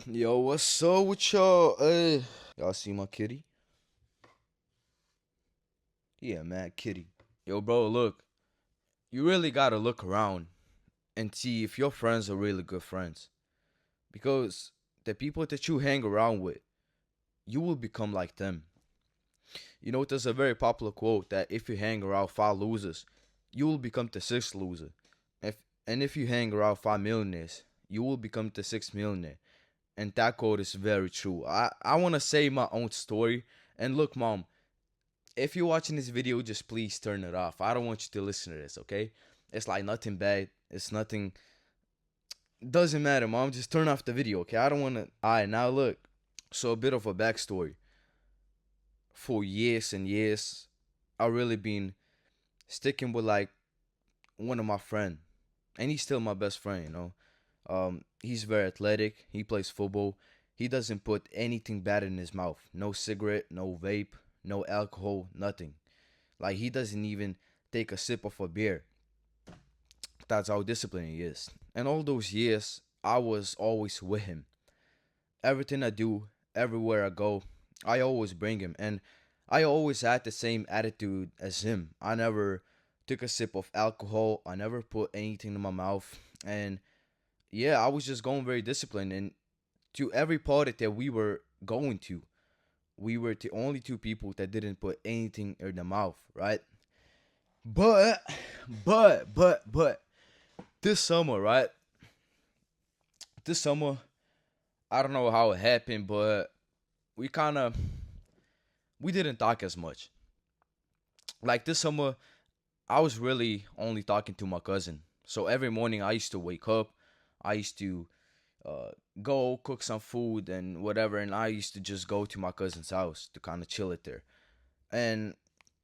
Yo, what's up with y'all? Hey, y'all see my kitty? Yeah, man, kitty. Yo, bro, look, you really gotta look around and see if your friends are really good friends. Because the people that you hang around with, you will become like them. You know, there's a very popular quote that if you hang around five losers, you will become the sixth loser. If and if you hang around five millionaires, you will become the sixth millionaire. And that quote is very true. I wanna say my own story. And look, mom, if you're watching this video, just please turn it off. I don't want you to listen to this, okay? It's like nothing bad. It's nothing. Doesn't matter, mom. Just turn off the video, okay? I don't want to. All right, now look. So a bit of a backstory. For years and years, I really been sticking with like one of my friend, and he's still my best friend. He's very athletic. He plays football. He doesn't put anything bad in his mouth. No cigarette, no vape, no alcohol, nothing. Like he doesn't even take a sip of a beer. That's how disciplined he is. And all those years, I was always with him. Everything I do, everywhere I go, I always bring him. And I always had the same attitude as him. I never took a sip of alcohol. I never put anything in my mouth. And yeah, I was just going very disciplined. And to every party that we were going to, we were the only two people that didn't put anything in the mouth, right? But, but, this summer, right? This summer, I don't know how it happened, but we kind of we didn't talk as much. Like this summer, I was really only talking to my cousin. So every morning I used to wake up, I used to uh, go cook some food and whatever, and I used to just go to my cousin's house to kind of chill it there. And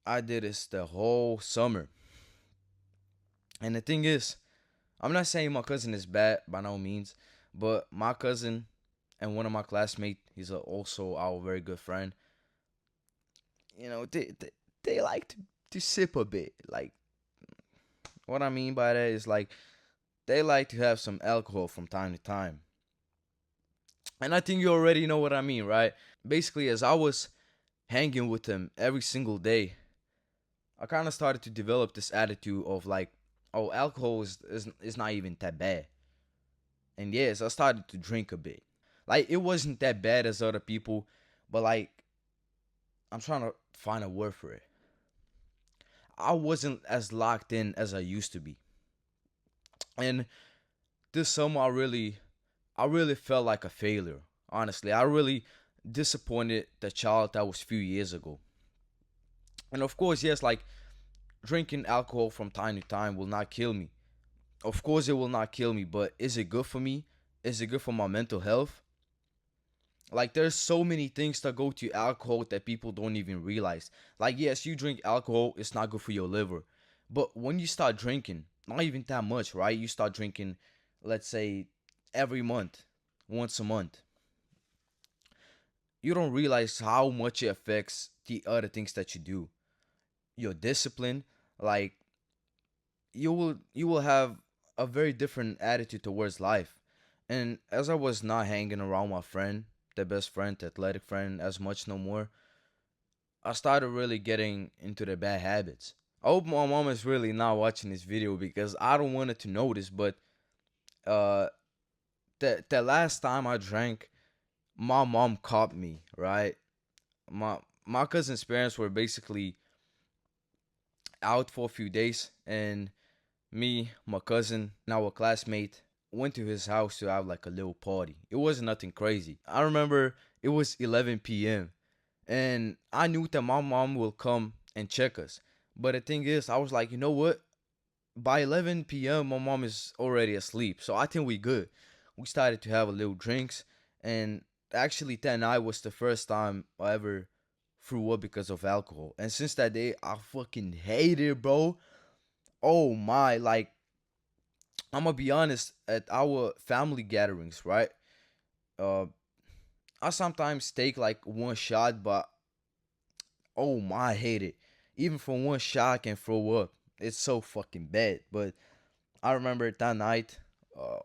I did this the whole summer. And the thing is, I'm not saying my cousin is bad by no means, but my cousin and one of my classmates, he's also our very good friend. You know, they like to sip a bit. Like what I mean by that is like they like to have some alcohol from time to time. And I think you already know what I mean, right? Basically, as I was hanging with them every single day, I kind of started to develop this attitude of like, oh, alcohol is not even that bad. And yes, I started to drink a bit. Like it wasn't that bad as other people, but like I'm trying to find a word for it. I wasn't as locked in as I used to be. And this summer I really felt like a failure. Honestly, I really disappointed the child that was few years ago. And of course, yes, like drinking alcohol from time to time will not kill me. Of course it will not kill me, but is it good for me? Is it good for my mental health? Like there's so many things that go to alcohol that people don't even realize. Like yes, you drink alcohol, it's not good for your liver. But when you start drinking, not even that much, right? You start drinking, let's say every month, once a month. You don't realize how much it affects the other things that you do. Your discipline, like you will have a very different attitude towards life. And as I was not hanging around my friend, the best friend, the athletic friend, as much no more, I started really getting into the bad habits. I hope my mom is really not watching this video because I don't want her to notice. But uh, the last time I drank, my mom caught me. Right, my cousin's parents were basically out for a few days, and me, my cousin, and our classmate went to his house to have like a little party. It wasn't nothing crazy. I remember it was 11 p.m. and I knew that my mom will come and check us. But the thing is, I was like, you know what? By 11 p.m., my mom is already asleep. So I think we good. We started to have a little drinks. And actually, that night was the first time I ever threw up because of alcohol. And since that day, I fucking hate it, bro. Oh my, like, I'm gonna be honest, at our family gatherings, right? Uh, I sometimes take like one shot, but oh my, I hate it. Even from one shot, I can throw up. It's so fucking bad. But I remember that night,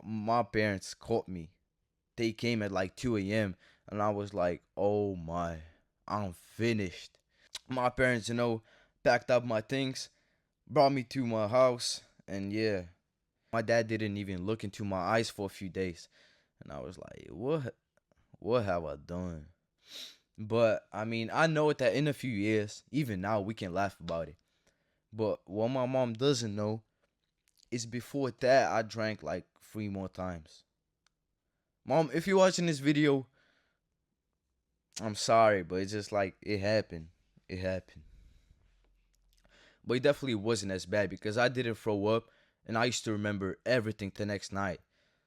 my parents caught me. they came at like 2 a.m. and I was like, oh my, I'm finished. My parents, packed up my things, brought me to my house, and yeah, my dad didn't even look into my eyes for a few days. And I was like, what have I done? But I mean, I know that in a few years, even now, we can laugh about it. But what my mom doesn't know is before that, I drank like 3 more times. Mom, if you're watching this video, I'm sorry, but it's just like it happened. It happened. But it definitely wasn't as bad because I didn't throw up and I used to remember everything the next night.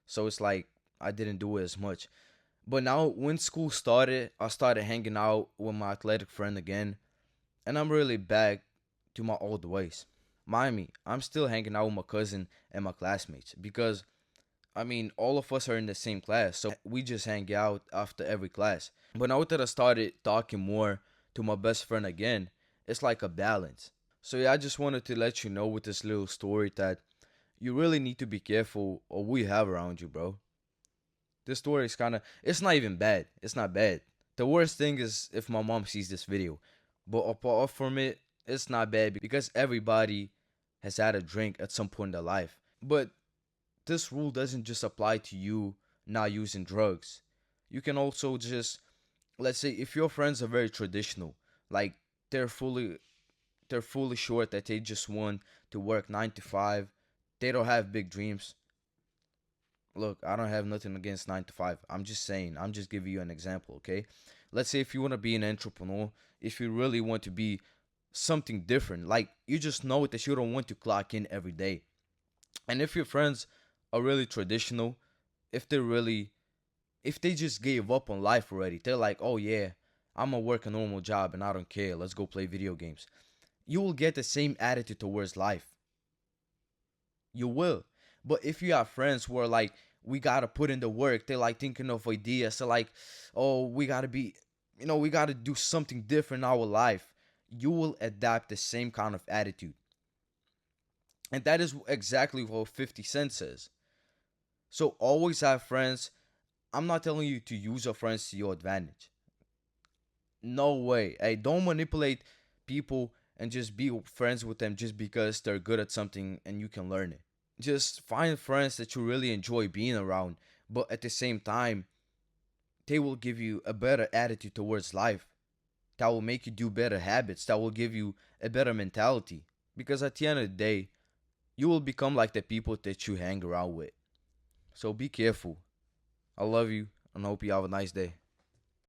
So it's like I didn't do it as much. But now when school started, I started hanging out with my athletic friend again. And I'm really back to my old ways. Mind me, I'm still hanging out with my cousin and my classmates because I mean, all of us are in the same class, so we just hang out after every class. But now that I started talking more to my best friend again, it's like a balance. So yeah, I just wanted to let you know with this little story that you really need to be careful of who you have around you, bro. This story is it's not even bad. It's not bad. The worst thing is if my mom sees this video. But apart from it, it's not bad because everybody has had a drink at some point in their life. But this rule doesn't just apply to you not using drugs. You can also just, let's say, if your friends are very traditional, like they're fully they're fully sure that they just want to work 9 to 5, they don't have big dreams. Look, I don't have nothing against 9 to 5. I'm just saying, I'm just giving you an example, okay? Let's say if you want to be an entrepreneur, if you really want to be something different, like you just know that you don't want to clock in every day. And if your friends are really traditional, if they're really, if they just gave up on life already, they're like, oh yeah, I'm gonna work a normal job and I don't care, let's go play video games. You will get the same attitude towards life. You will. But if you have friends who are like, we gotta put in the work, they're like thinking of ideas. So like, oh, we gotta be, we gotta do something different in our life. You will adapt the same kind of attitude. And that is exactly what 50 Cent says. So always have friends. I'm not telling you to use your friends to your advantage. No way. Hey, don't manipulate people and just be friends with them just because they're good at something and you can learn it. Just find friends that you really enjoy being around, but at the same time, they will give you a better attitude towards life. That will make you do better habits. That will give you a better mentality. Because at the end of the day, you will become like the people that you hang around with. So be careful. I love you and hope you have a nice day.